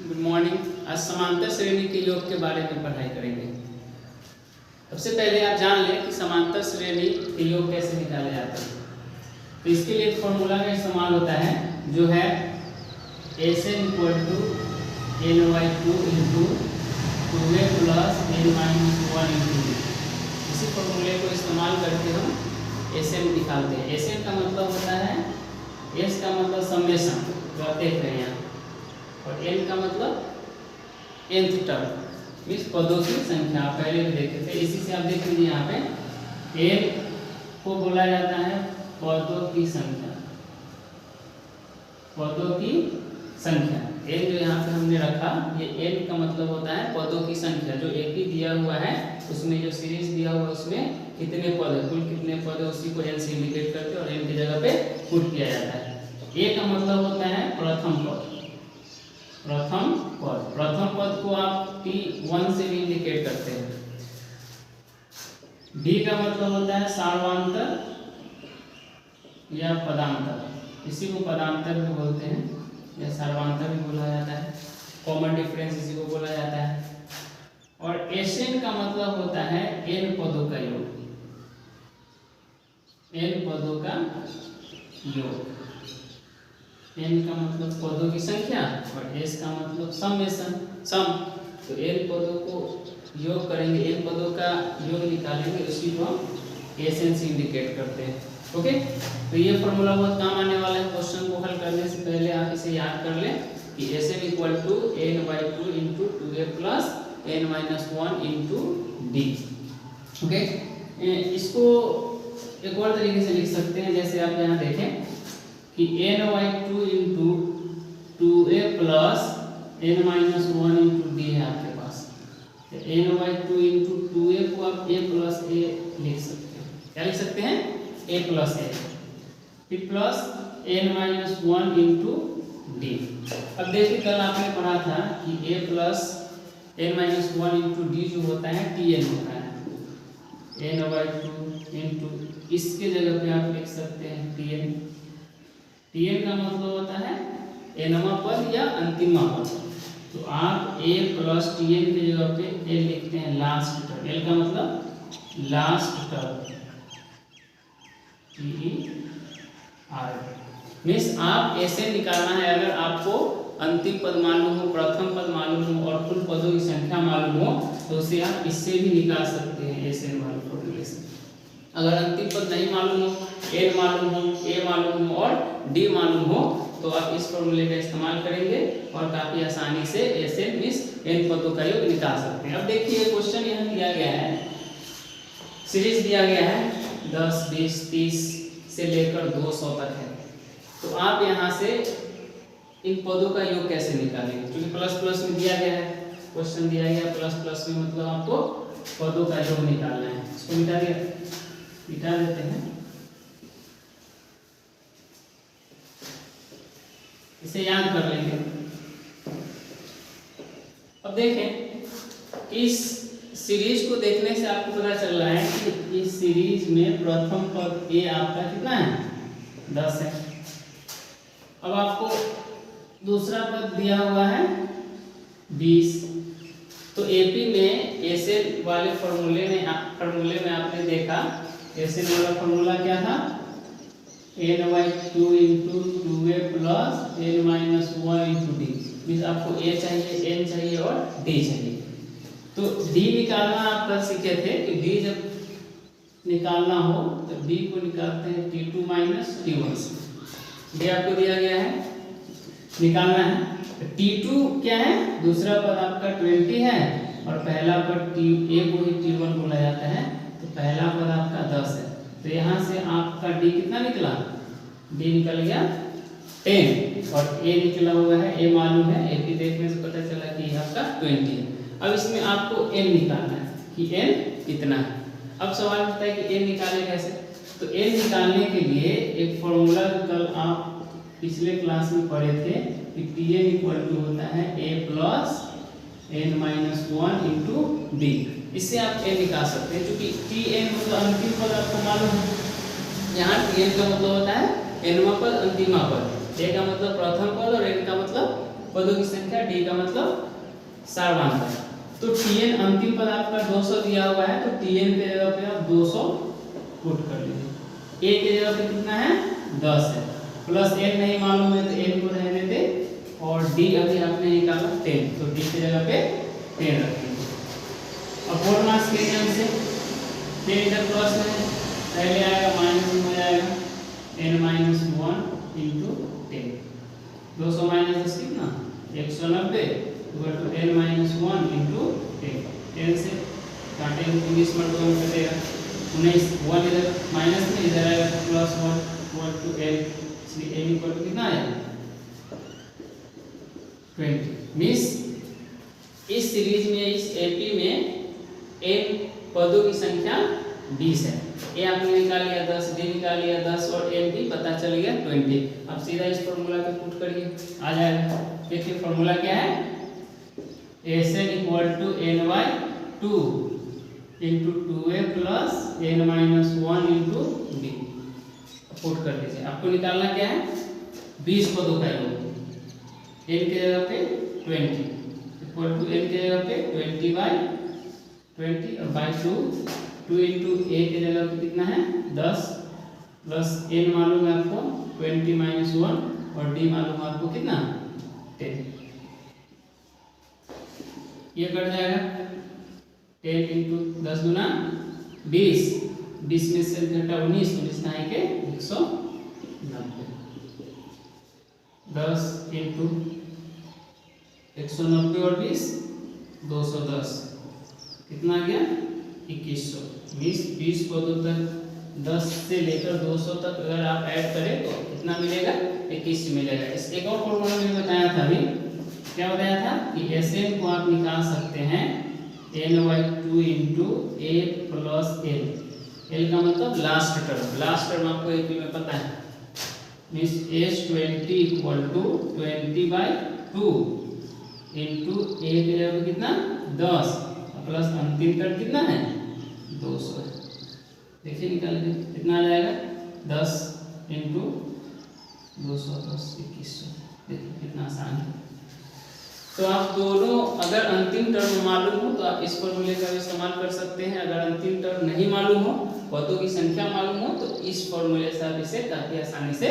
Good morning. आज समांतर श्रेणी के योग के बारे में पढ़ाई करेंगे। सबसे पहले आप जान लें कि समांतर श्रेणी के योग कैसे निकाले जाते हैं। तो इसके लिए एक फॉर्मूला का इस्तेमाल होता है जो है Sn = ny2 × 2a + n-1 × d। इसी फॉर्मूले को इस्तेमाल करके हम Sn निकालते हैं। Sn का मतलब होता है, S का मतलब समेशन जो आप देख रहे हैं यहाँ, और n का मतलब nth टर्म मीन्स पदों की संख्या। आप पहले भी देखे थे, इसी से आप देख लीजिए यहाँ पे n को बोला जाता है पदों की संख्या। पदों की संख्या n जो यहाँ पे हमने रखा, ये n का मतलब होता है पदों की संख्या। जो एक ही दिया हुआ है उसमें जो सीरीज दिया हुआ है उसमें कितने पद है, कुल कितने पद है, उसी को n से इंडिकेट करते हैं और n की जगह पे पुट किया जाता है। a का मतलब होता है प्रथम पद। प्रथम पद को आप T1 से भी इंडिकेट करते हैं। D का मतलब होता है सार्वांतर या पदांतर, इसी को पदांतर भी बोलते हैं या सार्वांतर भी बोला जाता है। कॉमन डिफरेंस इसी को बोला जाता है। और Sn का मतलब होता है n पदों का योग। n पदों का योग, n का मतलब पदों की संख्या और s का मतलब समेशन, सम। तो n पदों को योग करेंगे, n पदों का योग निकालेंगे, उसी को हम Sn से इंडिकेट करते हैं। ओके, तो ये फॉर्मूला बहुत काम आने वाला है। क्वेश्चन को हल करने से पहले आप इसे याद कर लें कि Sn = n/2 × 2a + n-1 × d। Okay, इसको एक और तरीके से लिख सकते हैं, जैसे आप यहाँ देखें कि n/2 × 2a + n-1 × d है आपके पास। तो n/2 × 2a को आप a + a लिख सकते हैं। क्या लिख सकते हैं? a + a, फिर प्लस n-1 × d। अब देखिए, कल आपने पढ़ा था कि a + n-1 × d जो होता है Tn होता है। n/2 × इसके जगह पे आप लिख सकते हैं Tn। Tn का मतलब होता है nवां पद या अंतिमा पद। तो आप a + Tn की जगह पे l लिखते हैं, लास्ट टर्म। l का मतलब लास्ट टर्म, TER। मीन्स आप ऐसे निकालना है, अगर आपको अंतिम पद मालूम हो, प्रथम पद मालूम हो और कुल पदों की संख्या मालूम हो, तो उसे आप इससे भी निकाल सकते हैं, Sn वाले फॉर्मूले से। अगर अंतिम पद नहीं मालूम हो, n मालूम हो, a मालूम हो और d मालूम हो, तो आप इस फॉर्मूले का इस्तेमाल करेंगे और काफी आसानी से Sn मीन्स n पदों का योग निकाल सकते हैं। अब देखिए, क्वेश्चन यहाँ दिया गया है, सीरीज दिया गया है 10, 20, 30 से लेकर 200 तक है। तो आप यहाँ से इन पदों का योग कैसे निकालेंगे? क्योंकि प्लस प्लस में दिया गया है, क्वेश्चन दिया गया प्लस प्लस में, मतलब आपको पदों का योग निकालना है। इसको मिटा देते हैं, इसे याद कर लेंगे। अब देखें, इस सीरीज को देखने से आपको पता चल रहा है कि इस सीरीज में प्रथम पद a आपका कितना है? 10 है। अब आपको दूसरा पद दिया हुआ है 20। तो एपी में Sn वाले फॉर्मूले में आपने देखा, Sn वाला फॉर्मूला क्या था? n/2 × 2a + n-1 × d। Means आपको a चाहिए, n चाहिए और d चाहिए। तो d निकालना आप कल सीखे थे कि d जब निकालना हो तो d को निकालते हैं T2 - T1 से। d आपको दिया गया है, निकालना है। तो T2 क्या है? दूसरा पद आपका 20 है और पहला पद a को ही T1 बोला जाता है। तो पहला पद आपका 10 है। तो यहाँ से आपका d कितना निकला? d निकल गया 10 और a निकला हुआ है, a मालूम है, a देखने से पता चला कि आपका 20 है। अब इसमें आपको n निकालना है कि n कितना है। अब सवाल उठता है कि n निकाले कैसे? तो n निकालने के लिए एक फॉर्मूला जो कल आप पिछले क्लास में पढ़े थे कि Tn = होता है a + n-1 × d। इससे आप n निकाल सकते हैं, क्योंकि Tn मतलब अंतिम पद आपको मालूम है। यहाँ Tn का मतलब होता है nवां पद, अंतिमा पद। a का मतलब प्रथम पद और n का मतलब पदों की संख्या, डी का मतलब सार्वधातुक। तो Tn अंतिम पद आपका 200 दिया हुआ है, तो Tn के जगह पे आप 200 पुट कर लीजिए। A के जगह पे कितना है 10 है, प्लस n नहीं मालूम है तो n को रहने दे, और d अभी आपने निकाला 10, तो d की जगह पे 10 रखेंगे। अब 4 मार्क्स के नियम से 10 इधर प्लस में पहले आएगा, माइनस में हो जाएगा n माइनस 1 इंटू 10। 200 माइनस 10 कितना 190 equal to n minus 1 into 10। 10 से काटेंगे 19 मल्टीपल में कटेगा 19, 1 इधर माइनस में इधर आएगा तो प्लस 1 इक्वल टू n, इसलिए n इक्वल टू कितना आएगा 20। मीन्स इस सीरीज में, इस एपी में n पदों की संख्या 20 है। ए आपने निकाल लिया 10, डी निकाल लिया 10 और n भी पता चल गया 20। अब सीधा इस फॉर्मूला पे पुट करिए, आ जाएगा। देखिए फॉर्मूला क्या है, Sn equal to ny2 into 2a plus n minus 1 into b। Put कर लीजिए। आपको निकालना क्या है 20 पदों का योग, n के जगह पे 20 इक्वल टू n के जगह पे 20/20 और बाई 2 इंटू a के जगह पे कितना है 10 प्लस n मालूम है आपको 20 माइनस 1 और d मालूम है आपको कितना 10। ये कट जाएगा 10 इंटू 10 गुना 20, 20 में से घटा 19, 19 नहाई के 190, 10 इंटू 190 और 20 210, कितना आ गया 2100। 20 पदों तक 10 से लेकर 200 तक अगर आप ऐड करें तो कितना मिलेगा 21 मिलेगा। इस एक और फॉर्मूला में बताया था अभी, क्या बताया था कि Sn को आप निकाल सकते हैं ny2 into a plus l। l का मतलब लास्ट टर्म, लास्ट टर्म आपको एक में पता है, means S20 equal to 20/2 into a के जगह पे कितना 10 प्लस अंतिम टर्म कितना है 200। देखिए निकाल के कितना आ जाएगा 10 इंटू 200 प्लस 2100। देखिए कितना आसान है। तो आप दोनों अगर अंतिम टर्म मालूम हो तो आप इस फॉर्मूले का इस्तेमाल कर सकते हैं, अगर अंतिम टर्म नहीं मालूम हो, पदों की संख्या मालूम हो, तो इस फॉर्मूले से आप इसे काफी आसानी से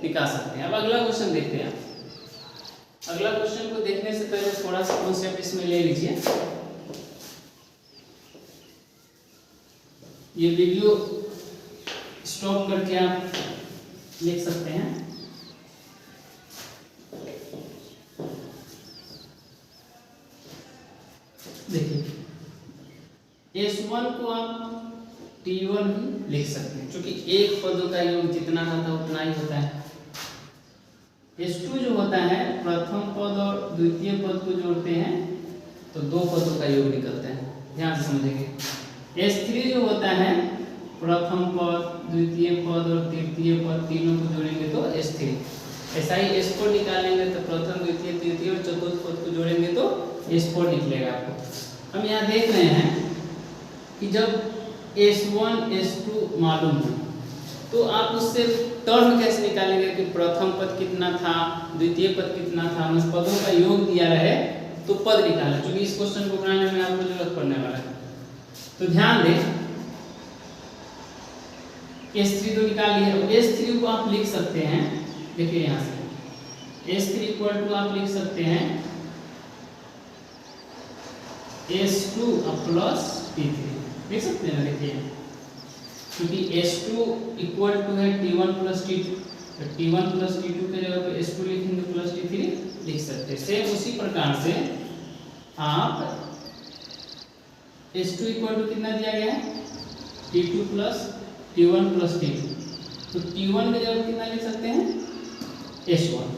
निकाल सकते हैं। अब अगला क्वेश्चन देखते हैं। अगला क्वेश्चन को देखने से पहले थोड़ा सा कॉन्सेप्ट इसमें ले लीजिए। ये वीडियो स्टॉप करके आप लिख सकते हैं। देखिए S1 को आप T1 भी लिख सकते हैं, क्योंकि एक पदों का योग जितना होता है उतना ही होता है। S2 जो होता है प्रथम पद और द्वितीय पद को जोड़ते हैं तो दो पदों का योग निकलता है, ध्यान से समझेंगे। S3 जो होता है प्रथम पद, द्वितीय पद और तृतीय पद तीनों को जोड़ेंगे तो S3। ऐसा ही S4 निकालेंगे तो प्रथम, द्वितीय, तृतीय और चतुर्थ पद को जोड़ेंगे तो S4 निकलेगा आपको। हम यहाँ देख रहे हैं कि जब S1 S2 मालूम है तो आप उससे टर्म कैसे निकालेंगे कि प्रथम पद कितना था, द्वितीय पद कितना था, मतलब पदों का योग दिया रहे तो पद निकालें, क्योंकि इस क्वेश्चन को बनाने में आपको जरूरत पड़ने वाला है। तो ध्यान दें, S3 तो निकाल लिया, S3 को आप लिख सकते हैं। देखिए यहाँ से S3 इक्वल टू आप लिख सकते हैं S2 प्लस T3, लिख सकते हैं ना। देखिए क्योंकि S2 इक्वल टू है T1 प्लस T2, तो T1 प्लस T2 के जगह पे S2 लिखेंगे प्लस T3 लिख सकते हैं। सेम उसी प्रकार से आप S2 इक्वल टू कितना दिया गया है T2 plus T1 plus T2, तो T1 के जगह कितना लिख सकते हैं S1,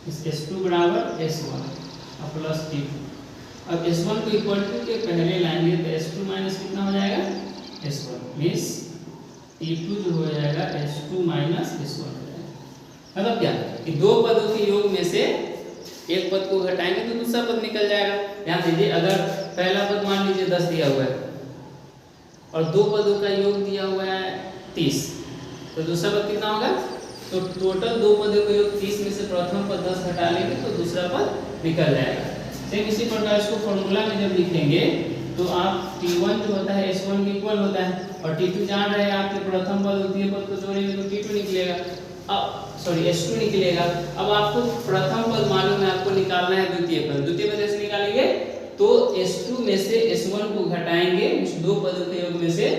इस S2 बराबर S1 प्लस T2। अब S1 को इक्वल टू के पहले लाएंगे तो S2 माइनस कितना हो जाएगा S1, मीन्स T2 जो हो जाएगा S2 माइनस S1 हो जाएगा। मतलब क्या कि दो पदों के योग में से एक पद को घटाएंगे तो दूसरा पद निकल जाएगा। ध्यान दीजिए, अगर पहला पद मान लीजिए 10 दिया हुआ है और दो पदों का योग दिया हुआ है 30, तो दूसरा पद कितना होगा तो टोटल दो पदों का योग 30 में से प्रथम पद 10 घटा लेंगे तो दूसरा पद निकल जाएगा। सेम इसी प्रकार इसको फॉर्मूला में जब लिखेंगे तो आप T1 जो होता है S1 के इक्वल होता है और T2 जान रहे हैं आपके प्रथम पद द्वितीय पद को जोड़ेंगे तो T2 निकलेगा। अब सॉरी S2 निकलेगा। अब आपको प्रथम पद मालूम है, आपको निकालना है द्वितीय पद। द्वितीय पद कैसे निकालेंगे तो S2 में से S1 को घटाएंगे, उस दो पदों के योग में से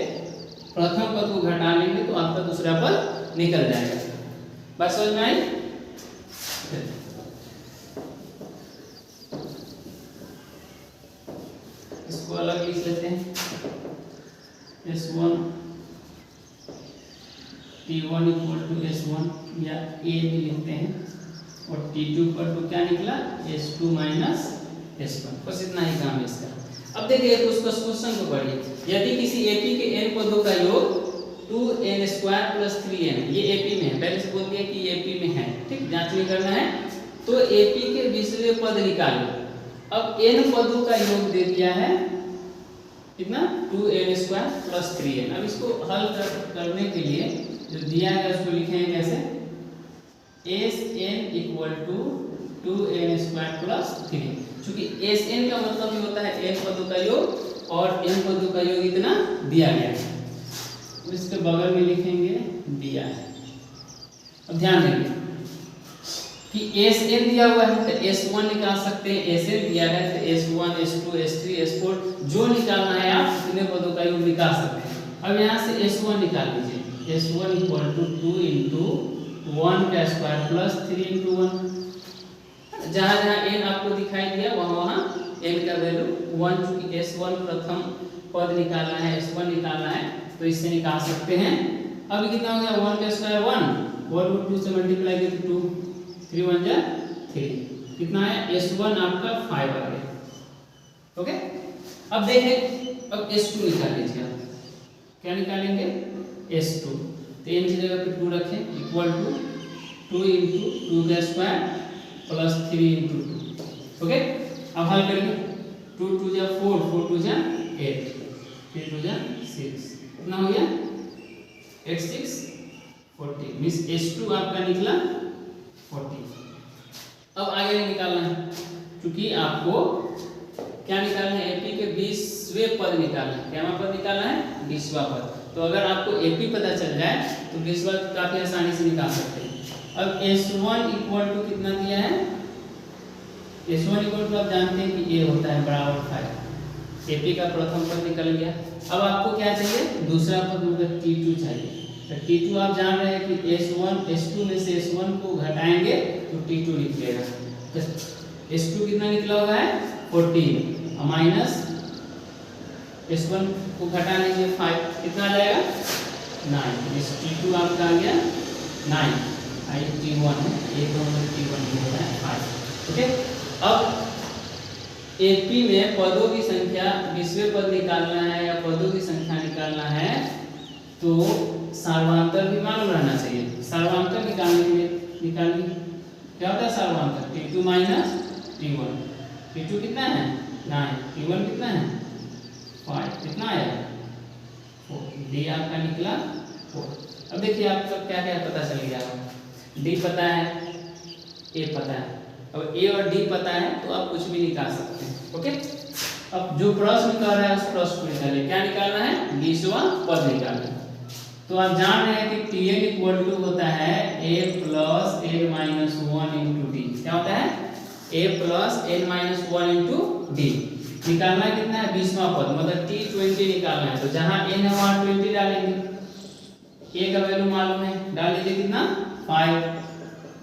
प्रथम पद को घटा लेंगे तो आपका दूसरा पद निकल जाएगा। बात समझ में आई? इसको अलग लिख लेते हैं। S1 T1 equal to S1 या A भी लिखते हैं और T2 पर तो क्या निकला S2 माइनस S1। बस इतना ही काम है इसका। अब देखिए उस क्वेश्चन को पढ़िए। यदि किसी AP के n पदों का योग 2n स्क्वायर प्लस 3n, ये AP में है, पहले से बोल दिया कि AP में है, ठीक, जांच नहीं करना है। तो AP के 20वें पद निकालो। अब n पदों का योग दे दिया है कितना 2n स्क्वायर प्लस 3n। अब इसको हल करने के लिए जो दिया है उसको लिखेंगे कैसे, Sn equal to 2n square plus 3। चूंकि Sn का मतलब ये होता है n पदों का योग और n पदों का योग इतना दिया गया है, इसके बगल में लिखेंगे दिया है। अब ध्यान देंगे कि Sn दिया हुआ है तो S1 निकाल सकते हैं, Sn दिया है तो S1 S2 S3 S4 जो निकालना है आप इतने पदों का योग निकाल सकते हैं। अब यहाँ से S1 निकाल लीजिए। S1 इक्वल टू 2 इंटू 1 का स्क्वायर प्लस 3 इंटू 1। जहाँ जहाँ n आपको दिखाई दिया वहाँ वहाँ n का वैल्यू 1, चूंकि S1 प्रथम पद निकालना है, S1 निकालना है तो इससे निकाल सकते हैं। अब कितना हो गया 1 का स्क्वायर 1 और 2 से मल्टीप्लाई किया तो 2 3 1 जा 3 कितना है S1 आपका 5 आ गया। ओके, अब देखें अब S2 निकाल लीजिए। आप क्या निकालेंगे S2, तो n की जगह पे 2 रखें इक्वल टू 2 इंटू 2 का स्क्वायर प्लस 3 इंटू 2। ओके, अब हल करेंगे 2 2 जा 4 4 2 जा 8 3 2 जा 6 कितना हो गया 8 6 40 मींस S2 आपका निकला 40। अब आगे नहीं निकालना है क्योंकि आपको क्या निकालना है AP के 20वें पद निकालना है। क्या पद निकालना है 20वां पद। तो अगर आपको AP पता चल जाए तो 20वां काफी आसानी से निकाल सकते हैं। अब S1 इक्वल टू कितना दिया है, S1 इक्वल टू आप जानते हैं कि A होता है बराबर 5। AP का प्रथम पद निकल गया। अब आपको क्या चाहिए दूसरा पद मतलब T2 चाहिए। तो T2 आप जान रहे हैं कि S2 में से S1 को घटाएंगे तो T2 निकलेगा। तो S2 कितना निकला हुआ है 14 माइनस S1 को घटा लीजिए 5 कितना आ जाएगा 9। इस T2 आपका आ गया 9 T1 है, एक नंबर T1 होता है 5। ओके, अब AP में पदों की संख्या 20वें पद निकालना है या पदों की संख्या निकालना है तो सार्वधातुक भी मालूम रहना चाहिए। सार्वधातुक निकालने के लिए निकालिए क्या होता है सार्वधातुक T2 माइनस T1। T2 कितना है 9, T1 कितना है 5, कितना आया 4। D आपका निकला 4। अब देखिए आपका क्या क्या पता चल गया, D पता है A पता है। अब A और D पता है तो आप कुछ भी निकाल सकते हैं। ओके, अब जो प्रश्न कर रहा है उस प्रश्न को निकालिए। क्या निकालना है 20वां पद निकालना है। तो आप जान रहे हैं कि Tn इक्वल टू होता है A plus n minus 1 into D. क्या होता है A plus n minus 1 into D. निकालना है कितना है 20वां पद मतलब T20 निकालना है। तो जहाँ n है वहाँ 20 डालेंगे। A का वैल्यू मालूम है, डाल दीजिए कितना 5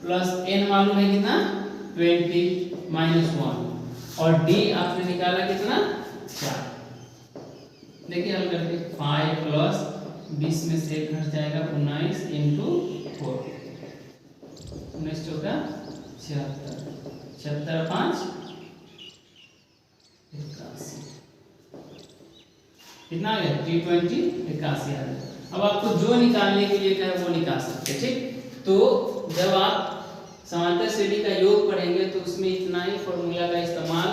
प्लस n मालूम है कितना 20 माइनस 1 और D आपने निकाला कितना 4। देखिए हल करके 5 प्लस 20 में से घट जाएगा 19 इंटू 4 19 चौका 76 76 5 81 कितना आ गया T20 81 आ गया। अब आपको जो निकालने के लिए कहे वो निकाल सकते हैं। ठीक, तो जब आप समांतर श्रेणी का योग पढ़ेंगे तो उसमें इतना ही फॉर्मूला का इस्तेमाल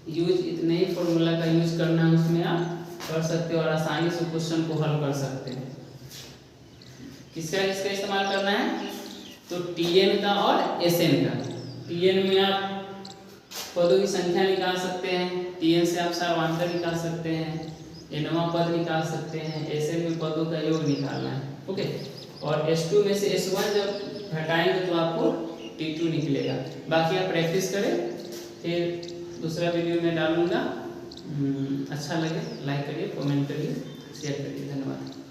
इतने ही फॉर्मूला का यूज करना है, उसमें आप कर सकते हो और आसानी से क्वेश्चन को हल कर सकते हैं। किसका किसका इस्तेमाल करना है? तो Tn का और Sn का। Tn में आप पदों की संख्या निकाल सकते हैं, Tn से आप सार्वधातुक निकाल सकते हैं, nवां पद निकाल सकते हैं, Sn में पदों का योग निकालना है। ओके, और S2 में से S1 जब घटाएंगे तो आपको T2 निकलेगा। बाकी आप प्रैक्टिस करें, फिर दूसरा वीडियो में डालूंगा। अच्छा लगे लाइक करिए, कमेंट करिए, शेयर करिए। धन्यवाद।